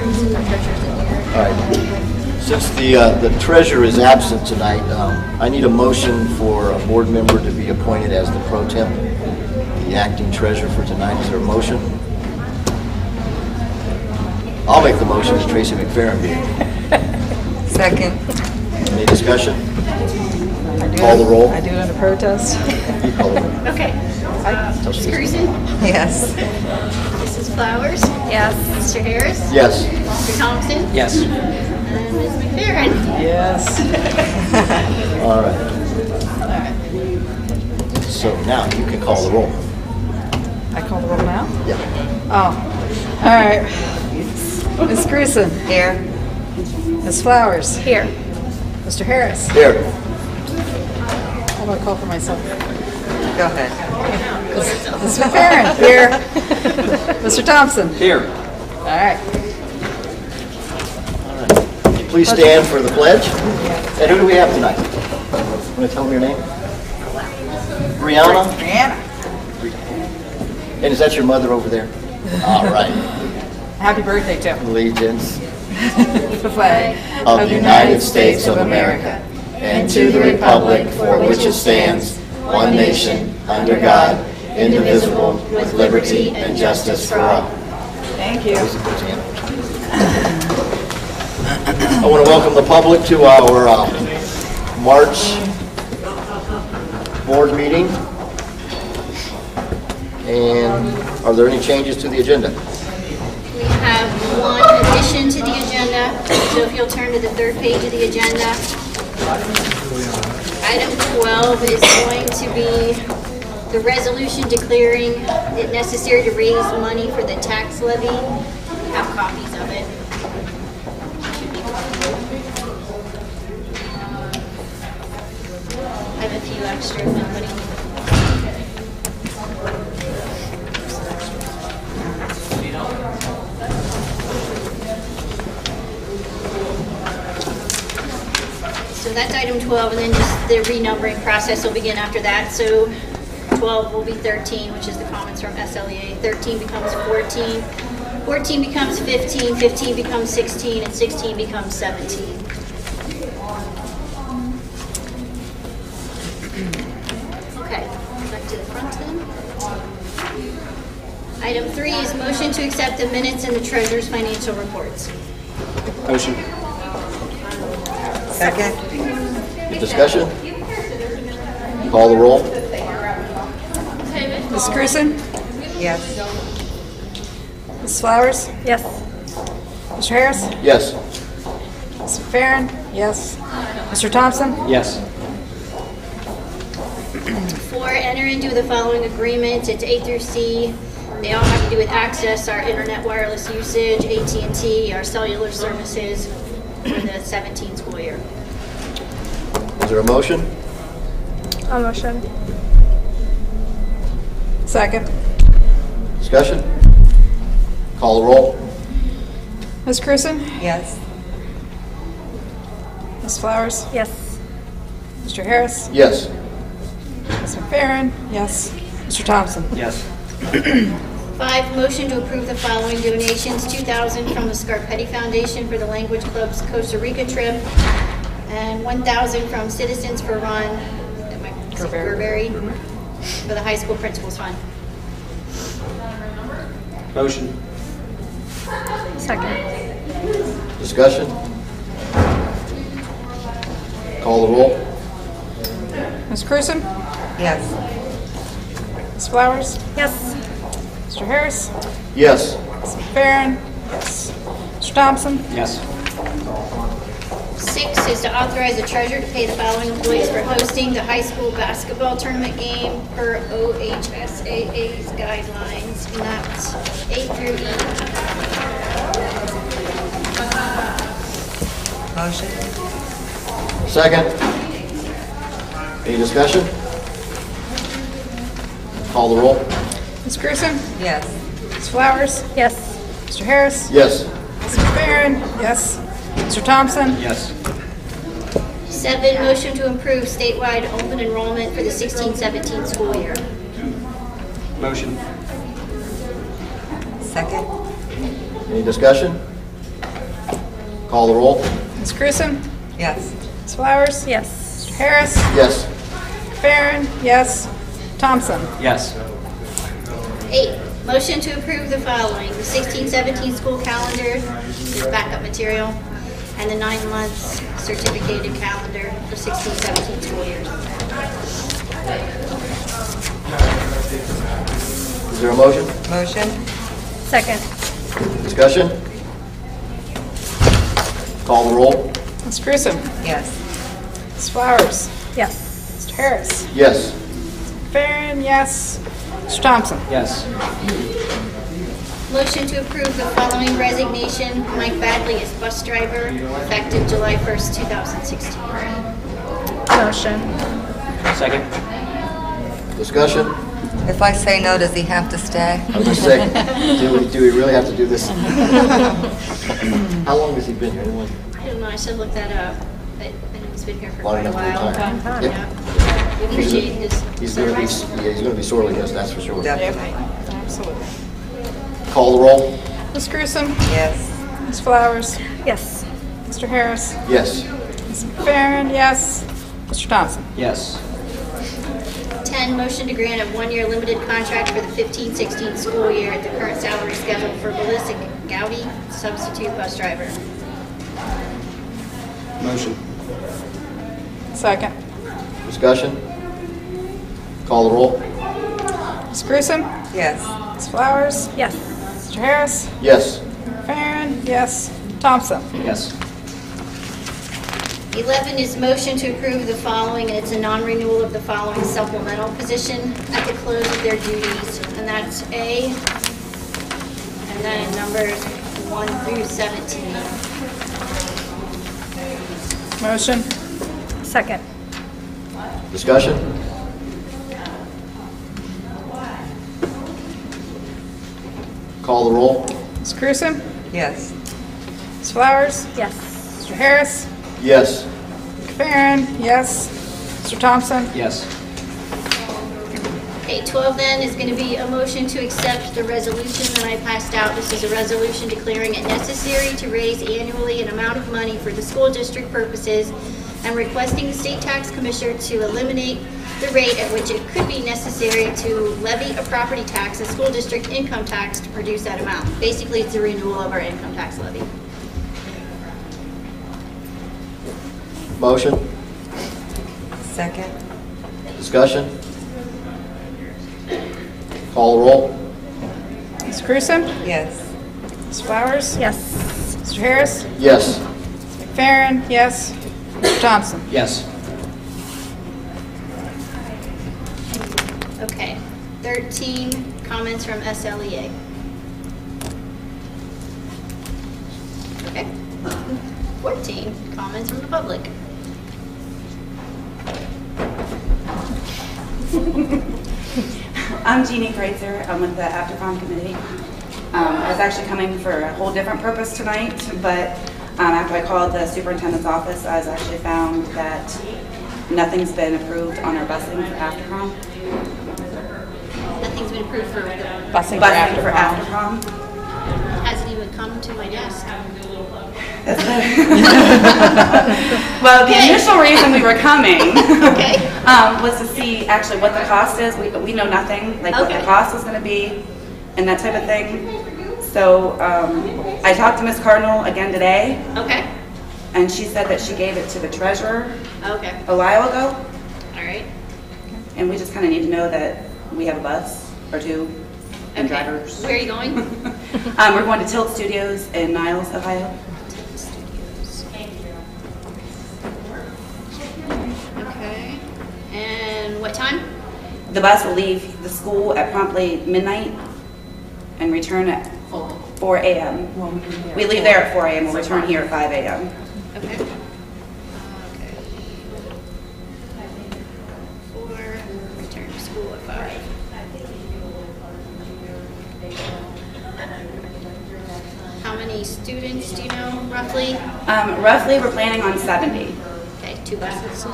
All right. Since the treasurer is absent tonight, I need a motion for a board member to be appointed as the pro temp, the acting treasurer for tonight. Is there a motion? I'll make the motion as Tracy McFerrin be. Second. Any discussion? Call the roll. I do it under protest. You call the roll. Okay. Ms. Grusin? Yes. Mrs. Flowers? Yes. Mr. Harris? Yes. Mr. Thompson? Yes. And Ms. McFerrin? Yes. All right. So now you can call the roll. I call the roll now? Yeah. Oh. All right. Ms. Grusin? Here. Ms. Flowers? Here. Mr. Harris? Here. How do I call for myself? Go ahead. Ms. McFerrin? Here. Mr. Thompson? Here. All right. Please stand for the pledge. And who do we have tonight? Want to tell me your name? Brianna? Brianna. And is that your mother over there? All right. Happy birthday, Tim. Allegiance The flag of the United States of America and to the republic for which it stands, one nation, under God, indivisible, with liberty and justice for all. Thank you. I want to welcome the public to our March board meeting. And are there any changes to the agenda? We have one addition to the agenda. So if you'll turn to the third page of the agenda. Item 12 is going to be the resolution declaring it necessary to raise money for the tax levy. We have copies of it. I have a few extra if nobody. So that's item 12, and then just the renumbering process will begin after that. So 12 will be 13, which is the comments from SLEA. 13 becomes 14. 14 becomes 15. 15 becomes 16, and 16 becomes 17. Okay, back to the front then. Item 3 is motion to accept the minutes and the treasurer's financial reports. Motion. Second. Any discussion? Call the roll. Ms. Grusin? Yes. Ms. Flowers? Yes. Mr. Harris? Yes. Ms. McFerrin? Yes. Mr. Thompson? Yes. 4, enter into the following agreements. It's A through C. They all have to do with access, our internet wireless usage, AT&T, our cellular services for the 17 school year. Is there a motion? I'll motion. Second. Discussion? Call the roll. Ms. Grusin? Yes. Ms. Flowers? Yes. Mr. Harris? Yes. Ms. McFerrin? Yes. Mr. Thompson? Yes. 5, motion to approve the following donations. $2,000 from the Scarpetti Foundation for the Language Club's Costa Rica trip, and $1,000 from Citizens for Run, Gerberry, for the high school principals fund. Motion. Second. Discussion? Call the roll. Ms. Grusin? Yes. Ms. Flowers? Yes. Mr. Harris? Yes. Ms. McFerrin? Yes. Mr. Thompson? Yes. 6 is to authorize the treasurer to pay the following employees for hosting the high school basketball tournament game per OHSAA's guidelines, and that's A through E. Motion. Second. Any discussion? Call the roll. Ms. Grusin? Yes. Ms. Flowers? Yes. Mr. Harris? Yes. Ms. McFerrin? Yes. Mr. Thompson? Yes. 7, motion to improve statewide open enrollment for the 16-17 school year. Motion. Second. Any discussion? Call the roll. Ms. Grissom? Yes. Ms. Flowers? Yes. Mr. Harris? Yes. Farron? Yes. Thompson? Yes. 8, motion to approve the following: the 16-17 school calendar, is backup material, and the 9 months certificated calendar for 16-17 school years. Is there a motion? Motion? Second. Discussion? Call the roll. Ms. Grissom? Yes. Ms. Flowers? Yes. Mr. Harris? Yes. Farron? Yes. Mr. Thompson? Yes. Motion to approve the following resignation: Mike Badley as bus driver, effective July 1st, 2016. Motion. Second. Discussion? If I say no, does he have to stay? I was going to say, do we really have to do this? How long has he been here? Anyone? I don't know, I should look that up. I know he's been here for Long quite a enough while. time. Yeah. Yep. We appreciate his He's going to be, service. yeah, he's going to be sorely missed, that's for sure. Definitely. Absolutely. Call the roll. Ms. Grissom? Yes. Ms. Flowers? Yes. Mr. Harris? Yes. Ms. Farron? Yes. Mr. Thompson? Yes. 10, motion to grant a 1-year limited contract for the 15-16 school year at the current salary schedule for Melissa Gowdy, substitute bus driver. Motion. Second. Discussion? Call the roll. Ms. Grissom? Yes. Ms. Flowers? Yes. Mr. Harris? Yes. Farron? Yes. Thompson? Yes. 11 is motion to approve the following, and it's a non-renewal of the following supplemental position at the close of their duties, and that's A, and then numbers 1 through 17. Motion? Second. Discussion? Call the roll. Ms. Grissom? Yes. Ms. Flowers? Yes. Mr. Harris? Yes. Farron? Yes. Mr. Thompson? Yes. Okay, 12 then is going to be a motion to accept the resolution that I passed out. This is a resolution declaring it necessary to raise annually an amount of money for the school district purposes and requesting the state tax commissioner to eliminate the rate at which it could be necessary to levy a property tax, a school district income tax, to produce that amount. Basically, it's a renewal of our income tax levy. Motion? Second? Discussion? Call the roll. Ms. Grissom? Yes. Ms. Flowers? Yes. Mr. Harris? Yes. Farron? Yes. Mr. Thompson? Yes. Okay, 13, comments from SLEA. Okay. 14, comments from the public. I'm Jeannie Kreitzer. I'm with the After-Prom Committee. I was actually coming for a whole different purpose tonight, but after I called the superintendent's office, I was actually found that nothing's been approved on our busing for After-Prom. Nothing's been approved for the, Busing Busing for After-Prom. hasn't even come to my desk. Well, the initial reason we were coming Okay. was to see actually what the cost is. We know nothing, like what the Okay. cost was going to be and that type of thing. So I talked to Ms. Cardinal again today, Okay, and she said that she gave it to the treasurer okay, a while ago, all right. and we just kind of need to know that we have a bus or two and Okay. drivers. Where are you going? We're going to Tilt Studios in Niles, Ohio. Okay, and what time? The bus will leave the school at promptly midnight and return at 4 a.m. We leave there at 4 a.m. We'll return here at 5 a.m. Okay. Okay. 4, return to school at 5. How many students do you know, roughly? Roughly, we're planning on 70, Okay, 2 buses.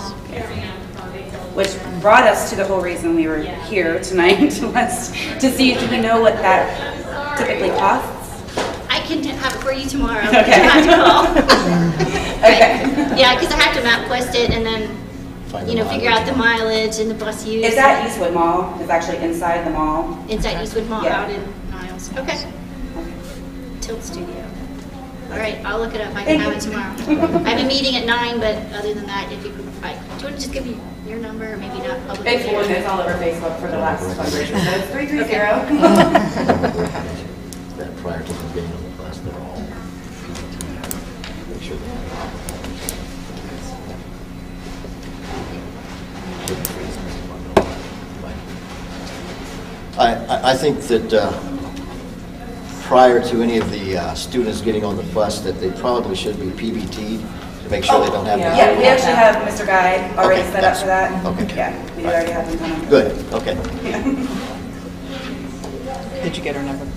which brought us to the whole reason we were here tonight, was to see, do we know what that typically costs? I can have it for you tomorrow. Okay. You have to call. Okay. Yeah, because I have to MapQuest it and then, Find the figure out the mileage. mileage and the bus use. It's at Eastwood Mall. It's actually inside the mall. Inside Eastwood Mall, Yeah. out in Niles. Okay. Tilt Studio. All right, I'll look it up. I can have it tomorrow. I have a meeting at 9, but other than that, if you could provide, do you want to just give me your number or maybe not publicly? It's all over Facebook for the last fundraiser. So it's 330. That prior to them getting on the bus, they're all make sure they I think that prior to any of the students getting on the bus, that they probably should be PBT'd to make sure they don't have. Yeah, we actually have Mr. Guy already Okay, set up for that. okay. Yeah, we already have him coming. Good, okay. Did you get her number?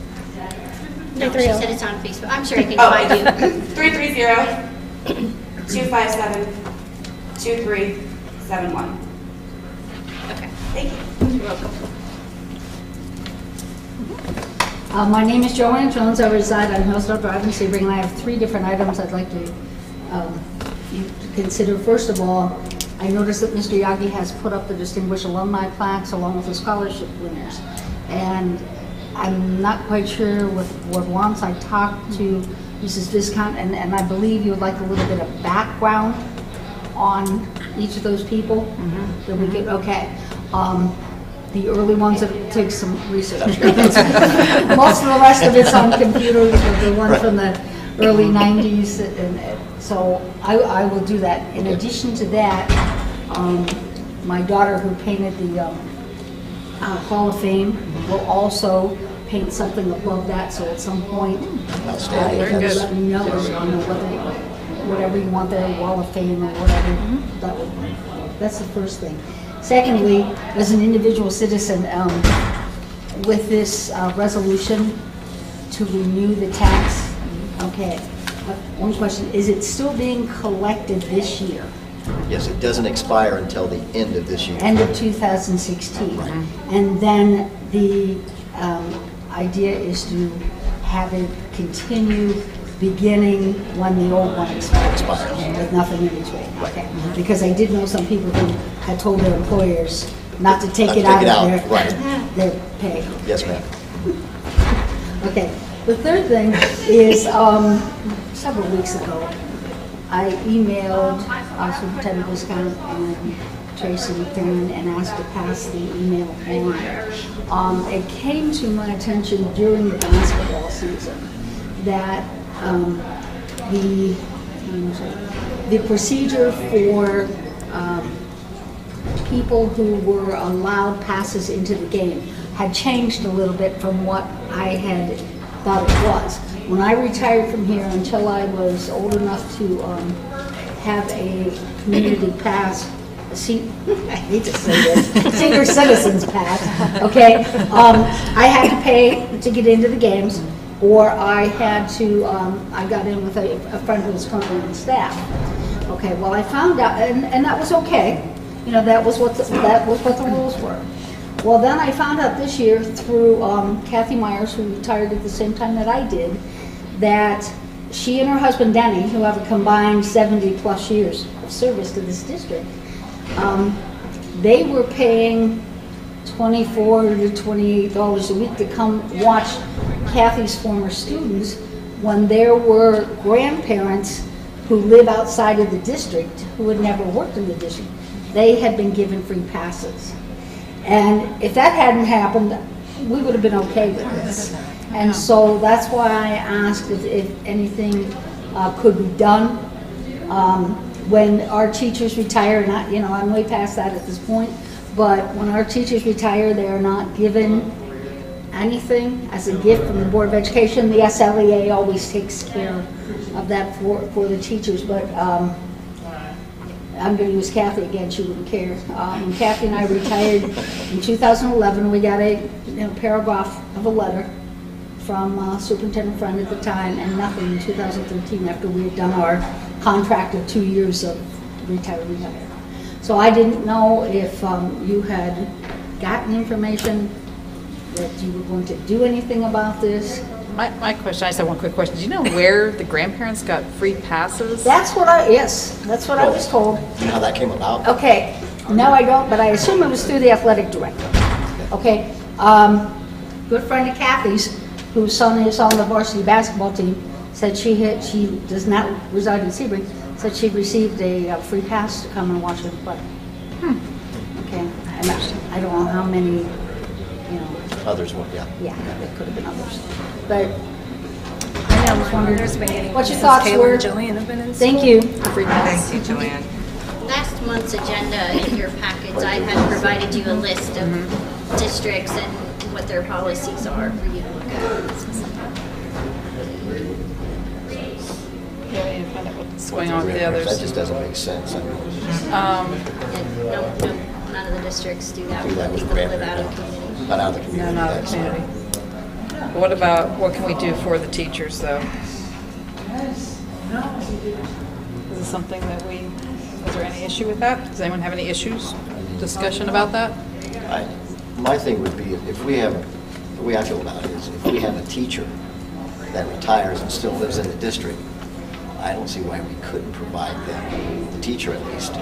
No, she said it's on Facebook. I'm sure I can Oh, find you. 330-257-2371. Okay. Thank you. You're welcome. My name is Joanne Jones. I reside on Hillsdale Drive in Sebring, and I have 3 different items I'd like to you to consider. First of all, I noticed that Mr. Yagi has put up the Distinguished Alumni plaques along with the scholarship winners. And I'm not quite sure with what once I talked to Mrs. Viscount, and I believe you would like a little bit of background on each of those people. That we could, okay. The early ones, it takes some research. Most of the rest of it's on computers, but the one from the early 90s. And so I will do that. In addition to that, my daughter who painted the Hall of Fame will also paint something above that. So at some point, Outstanding. if you let me know, whatever you want there, Wall of Fame or whatever, that's the first thing. Secondly, as an individual citizen, with this resolution to renew the tax, okay, one question, is it still being collected this year? Yes, it doesn't expire until the end of this year. End of 2016. And then the idea is to have it continue beginning when the old one expires, with nothing in between. Okay. Because I did know some people who had told their employers not to take it out of their pay. Yes, ma'am. Okay. The third thing is, several weeks ago, I emailed Superintendent Viscount and Tracy McFerrin and asked to pass the email on. It came to my attention during the basketball season that the procedure for people who were allowed passes into the game had changed a little bit from what I had thought it was. When I retired from here, until I was old enough to have a community pass, I hate to say this, senior citizens pass, okay? I had to pay to get into the games, or I had to, I got in with a friend who was currently on staff. Okay, well I found out, and that was okay. You know, that was what the rules were. Well, then I found out this year through Kathy Myers, who retired at the same time that I did, that she and her husband Denny, who have a combined 70 plus years of service to this district, they were paying $24 to $28 a week to come watch Kathy's former students when there were grandparents who live outside of the district who had never worked in the district. They had been given free passes. And if that hadn't happened, we would have been okay with this. And so that's why I asked if anything could be done when our teachers retire. And I'm way past that at this point, but when our teachers retire, they are not given anything as a gift from the Board of Education. The SLEA always takes care of that for the teachers, but I'm going to use Kathy again, she wouldn't care. When Kathy and I retired in 2011, we got a paragraph of a letter from Superintendent Friend at the time, and nothing in 2013 after we had done our contract of 2 years of retire. So I didn't know if you had gotten information that you were going to do anything about this. My question, I just have one quick question. Do you know where the grandparents got free passes? That's what that's what I was told. You know how that came about? Okay, no, I don't, but I assume it was through the athletic director. Okay, good friend of Kathy's, whose son is on the varsity basketball team, said she does not reside in Sebring, said she received a free pass to come and watch her play. Okay, and I don't know how many, you know, Others were, yeah. yeah, there could have been others. But I I was wondering, There's been getting. what your thoughts Kayla were? and Jillian have been in Thank school. you. Thank you, Joanne. Last month's agenda in your packets, I had provided you a list of districts and what their policies are for you to look at. Yeah, we need to find out what's going With on with the grandparents, others. That just doesn't make sense. I mean, And no, none of the districts do that. do that with People live out of grandparents. community. Not out of the No, community. not the that's- community. What about, what can we do for the teachers, though? Is this something that is there any issue with that? Does anyone have any issues, discussion about that? My thing would be, if we have, the way I feel about it is, if we have a teacher that retires and still lives in the district, I don't see why we couldn't provide them, the teacher at least,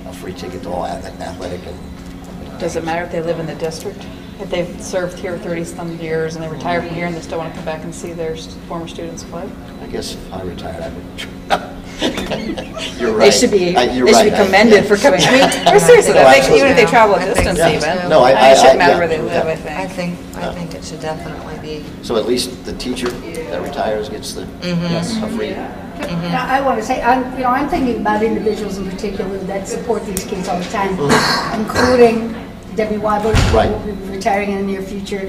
a free ticket to all athletic and. Does it matter if they live in the district? If they've served here 30-some years and they retire from here and they still want to come back and see their former students play? I guess if I retired, I would. You're right. They should be, You're they should right. be commended for coming. I mean, seriously, No, I think even if they absolutely. travel a I think distance so, even. too. No, It shouldn't matter yeah, where they live, yeah. I think. I think it should definitely be. So at least the teacher that retires gets the, a free. Now, I want to say, I'm thinking about individuals in particular that support these kids all the time, including Debbie Weiber, Right. who will be retiring in the near future,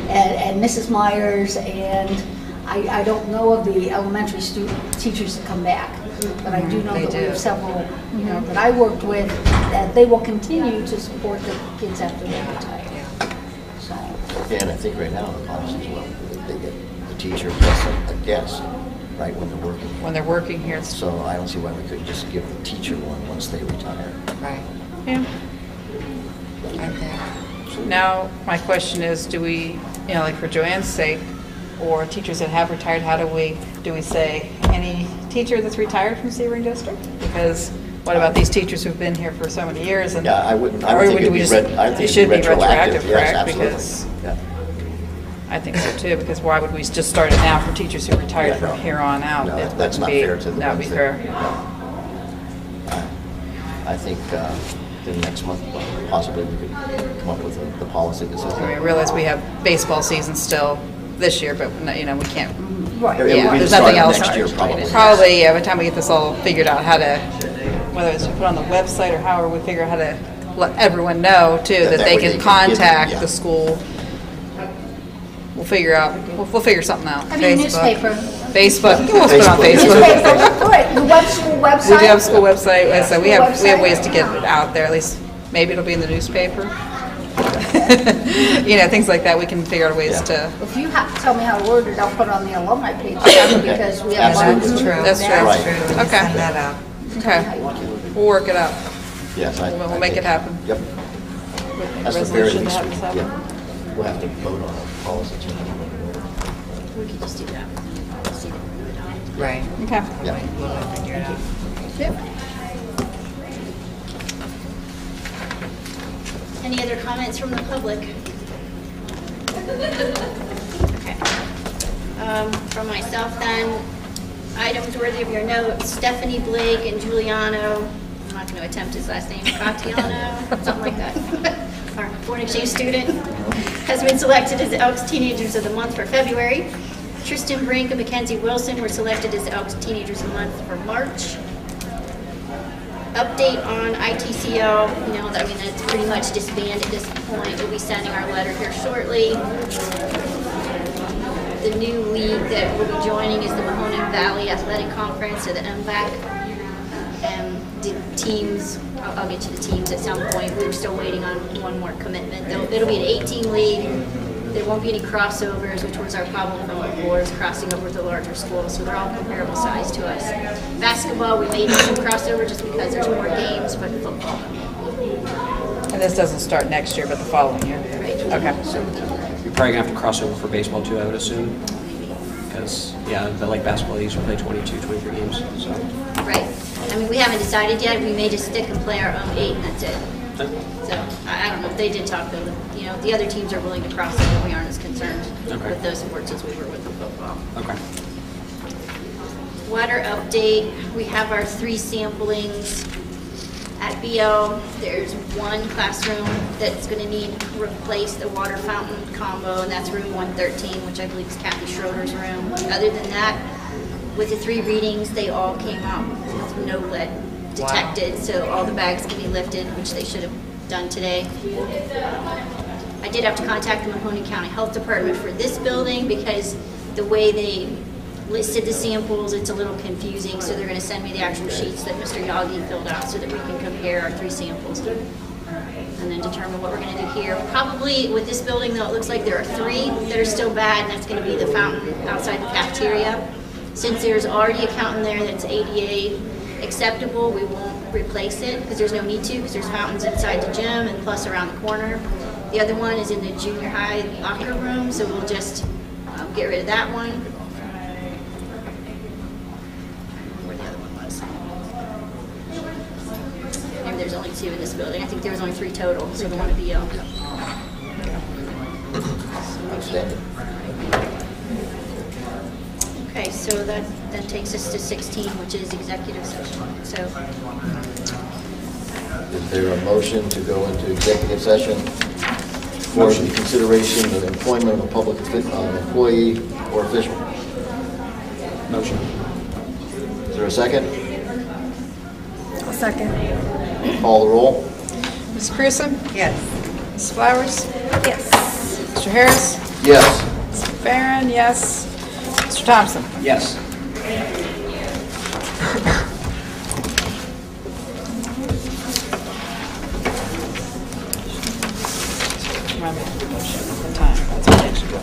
and Mrs. Myers, and I don't know of the elementary teachers that come back, but I do know They that we do. have several, that I worked with, that they will continue to support the kids after they retire. So, And I think right now the policy as well, they get the teacher plus a guest, right, when they're working. When they're working here, it's, So I don't see why we couldn't just give the teacher one once they retire. Right. yeah. I think. Now, my question is, do we, like for Joanne's sake, or teachers that have retired, how do we say any teacher that's retired from Sebring District? Because what about these teachers who've been here for so many years? And Yeah, I would or think would it'd we be just- I think it it'd should be be retroactive, retroactive, yes, correct? absolutely. Because Yeah. I think so too, because why would we just start it now for teachers who retired Yeah, from no. here on out? No, It that's wouldn't not be- fair to the That would ones be that- fair. I think then next month, possibly we could come up with the policy that says. I mean, I realize we have baseball season still this year, but we can't. right. It would Yeah, be the there's start nothing of else. next year, probably. Probably, yeah, by the time we get this all figured out, how to, whether it's put on the website or however we figure out how to let everyone know too, That that they way they can can get it, contact yeah. the school. We'll figure out, we'll figure something out. I mean, Facebook. newspaper. Facebook, we'll put it on Facebook. Facebook. Newspaper, right, the school website. We do have a school website, so we have School ways website. to get it out there, at least, maybe it'll be in the newspaper. Things like that, we can figure out ways Yeah. to, If you have to tell me how to word it, I'll put it on the alumni page, because we have. Absolutely. That's true. That's true. Right. True. We can Okay. Send that out. okay, we'll work it out. Yes, We'll make it happen. Yep. Make a That's the very resolution to least, have this happen. yeah. We'll have to vote on a policy change. We could just do that. See what we vote on. Right. Okay. Yeah. We'll figure it out. Yep. Any other comments from the public? Okay. From myself then, items worthy of your note, Stephanie Blake and Giuliano, I'm not going to attempt his last name, Catiano, something like that. Our foreign exchange student has been selected as the Elks Teenagers of the Month for February. Tristan Brink and Mackenzie Wilson were selected as the Elks Teenagers of the Month for March. Update on ITCO, it's pretty much disbanded at this point. We'll be sending our letter here shortly. The new league that we'll be joining is the Mahoning Valley Athletic Conference, or the MVAC. The teams, I'll get you the teams at some point. We were still waiting on one more commitment. It'll be an 18 league. There won't be any crossovers, which was our problem from before, is crossing over with the larger schools, so they're all comparable size to us. Basketball, we may do some crossover just because there's more games, but football. And this doesn't start next year, but the following year. Right. Okay. You're probably gonna have to cross over for baseball too, I would assume. because, yeah, the like basketball, they usually play 22, 23 games, so. Right. I mean, we haven't decided yet. We may just stick and play our own 8 and that's it. Okay. So I don't know. They did talk though. You know, the other teams are willing to cross it, but we aren't as concerned Okay. with those sports as we were with the football. Okay. Water update. We have our 3 samplings. At BL, there's one classroom that's going to need to replace the water fountain combo, and that's room 113, which I believe is Kathy Schroeder's room. Other than that, with the 3 readings, they all came out with no lead detected, so all the bags can be lifted, which they should have done today. I did have to contact the Mahoning County Health Department for this building because the way they listed the samples, it's a little confusing, so they're going to send me the actual sheets that Mr. Yagi filled out so that we can compare our 3 samples and then determine what we're going to do here. Probably with this building, though, it looks like there are 3 that are still bad, and that's going to be the fountain outside the cafeteria. Since there's already a fountain there that's ADA acceptable, we won't replace it because there's no need to, because there's fountains inside the gym and plus around the corner. The other one is in the junior high locker room, so we'll just get rid of that one. Where the other one was. Maybe there's only 2 in this building. I think there was only 3 total, so the one at BL. Outstanding. Okay, so that takes us to 16, which is executive session. So, Is there a motion to go into executive session for the consideration of employment of a public employee or official? Motion. Is there a second? I'll second. Call the roll. Ms. Pearson? Yes. Ms. Flowers? Yes. Mr. Harris? Yes. Ms. Barron, yes. Mr. Thompson? Yes. Remind me of the time. That's what I should do.